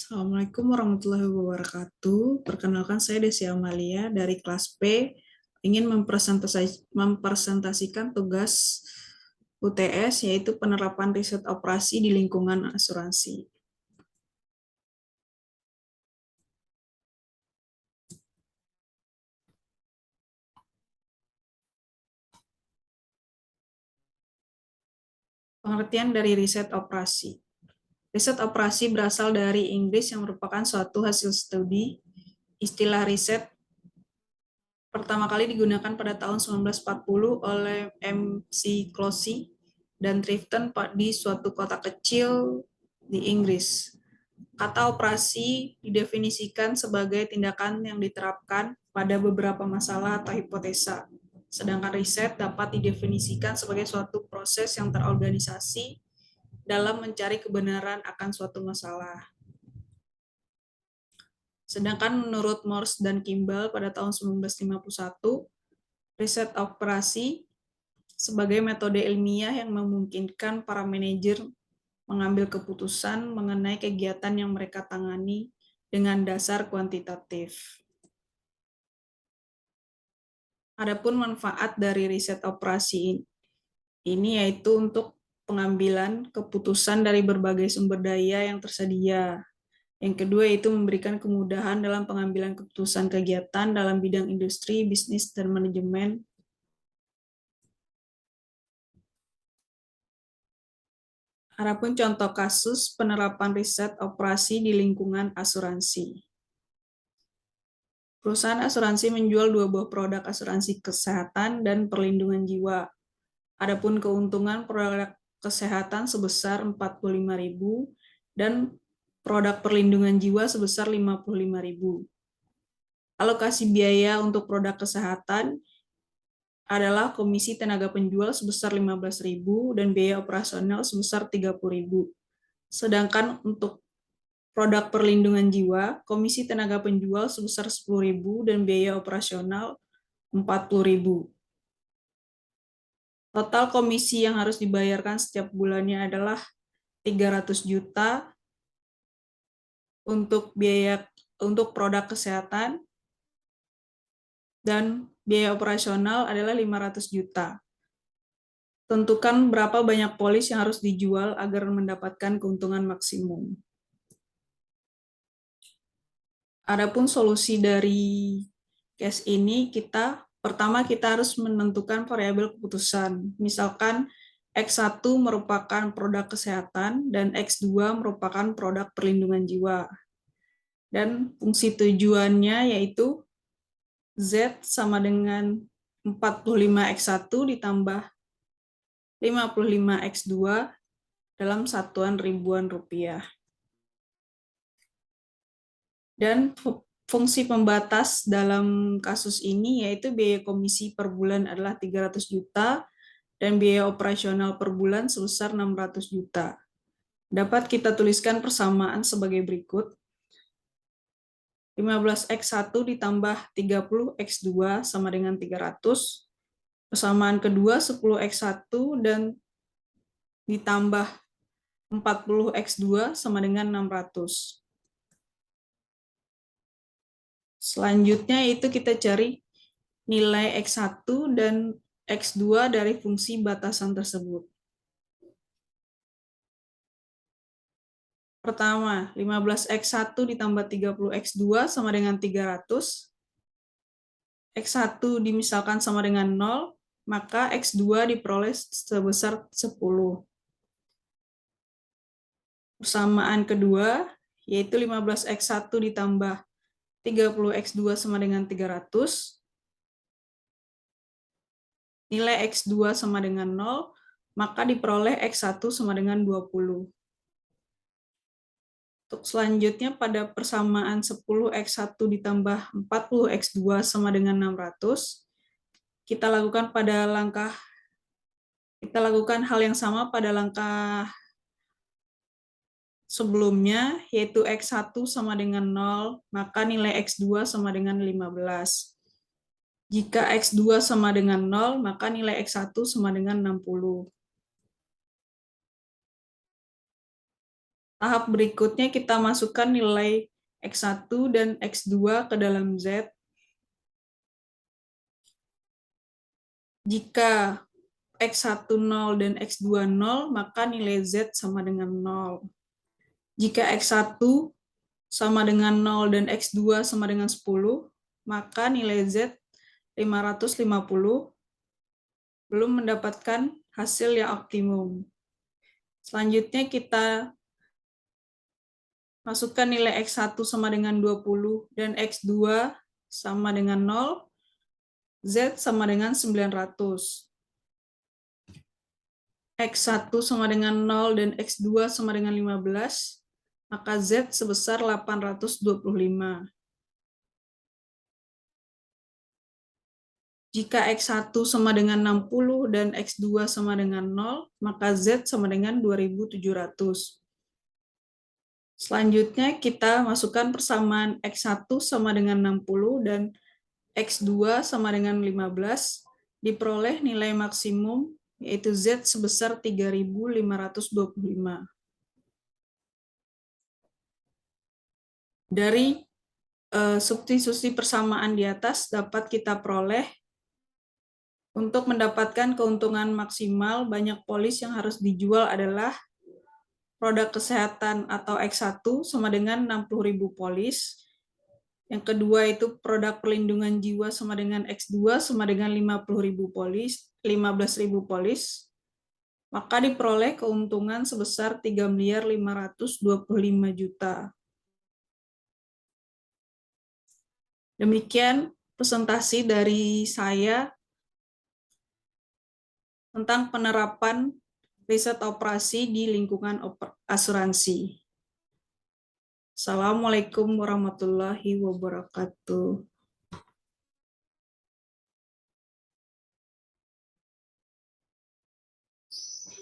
Assalamualaikum warahmatullahi wabarakatuh. Perkenalkan saya Desi Amalia dari kelas P. Ingin mempresentasikan tugas UTS, yaitu penerapan riset operasi di lingkungan asuransi. Pengertian dari riset operasi. Riset operasi berasal dari Inggris yang merupakan suatu hasil studi. Istilah riset pertama kali digunakan pada tahun 1940 oleh M.C. Closey dan Trifton di suatu kota kecil di Inggris. Kata operasi didefinisikan sebagai tindakan yang diterapkan pada beberapa masalah atau hipotesa. Sedangkan riset dapat didefinisikan sebagai suatu proses yang terorganisasi dalam mencari kebenaran akan suatu masalah. Sedangkan menurut Morse dan Kimball pada tahun 1951, riset operasi sebagai metode ilmiah yang memungkinkan para manajer mengambil keputusan mengenai kegiatan yang mereka tangani dengan dasar kuantitatif. Adapun manfaat dari riset operasi ini yaitu untuk pengambilan keputusan dari berbagai sumber daya yang tersedia. Yang kedua yaitu memberikan kemudahan dalam pengambilan keputusan kegiatan dalam bidang industri, bisnis, dan manajemen. Adapun contoh kasus penerapan riset operasi di lingkungan asuransi. Perusahaan asuransi menjual 2 buah produk asuransi kesehatan dan perlindungan jiwa. Adapun keuntungan produk kesehatan sebesar 45.000 dan produk perlindungan jiwa sebesar 55.000. Alokasi biaya untuk produk kesehatan adalah komisi tenaga penjual sebesar 15.000 dan biaya operasional sebesar 30.000. Sedangkan untuk produk perlindungan jiwa, komisi tenaga penjual sebesar 10.000 dan biaya operasional 40.000. Total komisi yang harus dibayarkan setiap bulannya adalah 300 juta untuk produk kesehatan dan biaya operasional adalah 500 juta. Tentukan berapa banyak polis yang harus dijual agar mendapatkan keuntungan maksimum. Adapun solusi dari case ini, pertama kita harus menentukan variabel keputusan. Misalkan X1 merupakan produk kesehatan dan X2 merupakan produk perlindungan jiwa. Dan fungsi tujuannya yaitu Z sama dengan 45X1 ditambah 55X2 dalam satuan ribuan rupiah. Dan fungsi pembatas dalam kasus ini yaitu biaya komisi per bulan adalah 300 juta dan biaya operasional per bulan sebesar 600 juta. Dapat kita tuliskan persamaan sebagai berikut. 15X1 ditambah 30X2 sama dengan 300. Persamaan kedua 10X1 dan ditambah 40X2 sama dengan 600. Selanjutnya itu kita cari nilai X1 dan X2 dari fungsi batasan tersebut. Pertama, 15X1 ditambah 30X2 sama dengan 300. X1 dimisalkan sama dengan 0, maka X2 diperoleh sebesar 10. Persamaan kedua, yaitu 15X1 ditambah 30X2 sama dengan 300. Nilai X2 sama dengan 0, maka diperoleh X1 sama dengan 20. Untuk selanjutnya pada persamaan 10X1 ditambah 40X2 sama dengan 600, kita lakukan hal yang sama pada langkah sebelumnya, yaitu X1 sama dengan 0, maka nilai X2 sama dengan 15. Jika X2 sama dengan 0, maka nilai X1 sama dengan 60. Tahap berikutnya kita masukkan nilai X1 dan X2 ke dalam Z. Jika X1 0 dan X2 0, maka nilai Z sama dengan 0. Jika X1 sama dengan 0 dan X2 sama dengan 10, maka nilai Z 550 belum mendapatkan hasil yang optimum. Selanjutnya kita masukkan nilai X1 sama dengan 20 dan X2 sama dengan 0, Z sama dengan 900. X1 sama dengan 0 dan X2 sama dengan 15, maka Z sebesar 825. Jika X1 sama dengan 60 dan X2 sama dengan 0, maka Z sama dengan 2700. Selanjutnya kita masukkan persamaan X1 sama dengan 60 dan X2 sama dengan 15, diperoleh nilai maksimum yaitu Z sebesar 3525. Dari substitusi persamaan di atas dapat kita peroleh untuk mendapatkan keuntungan maksimal banyak polis yang harus dijual adalah produk kesehatan atau X1 sama dengan 60.000 polis. Yang kedua itu produk perlindungan jiwa sama dengan X2 sama dengan 50.000 polis, 15.000 polis. Maka diperoleh keuntungan sebesar 3.525 juta. Demikian presentasi dari saya tentang penerapan riset operasi di lingkungan asuransi. Assalamualaikum warahmatullahi wabarakatuh.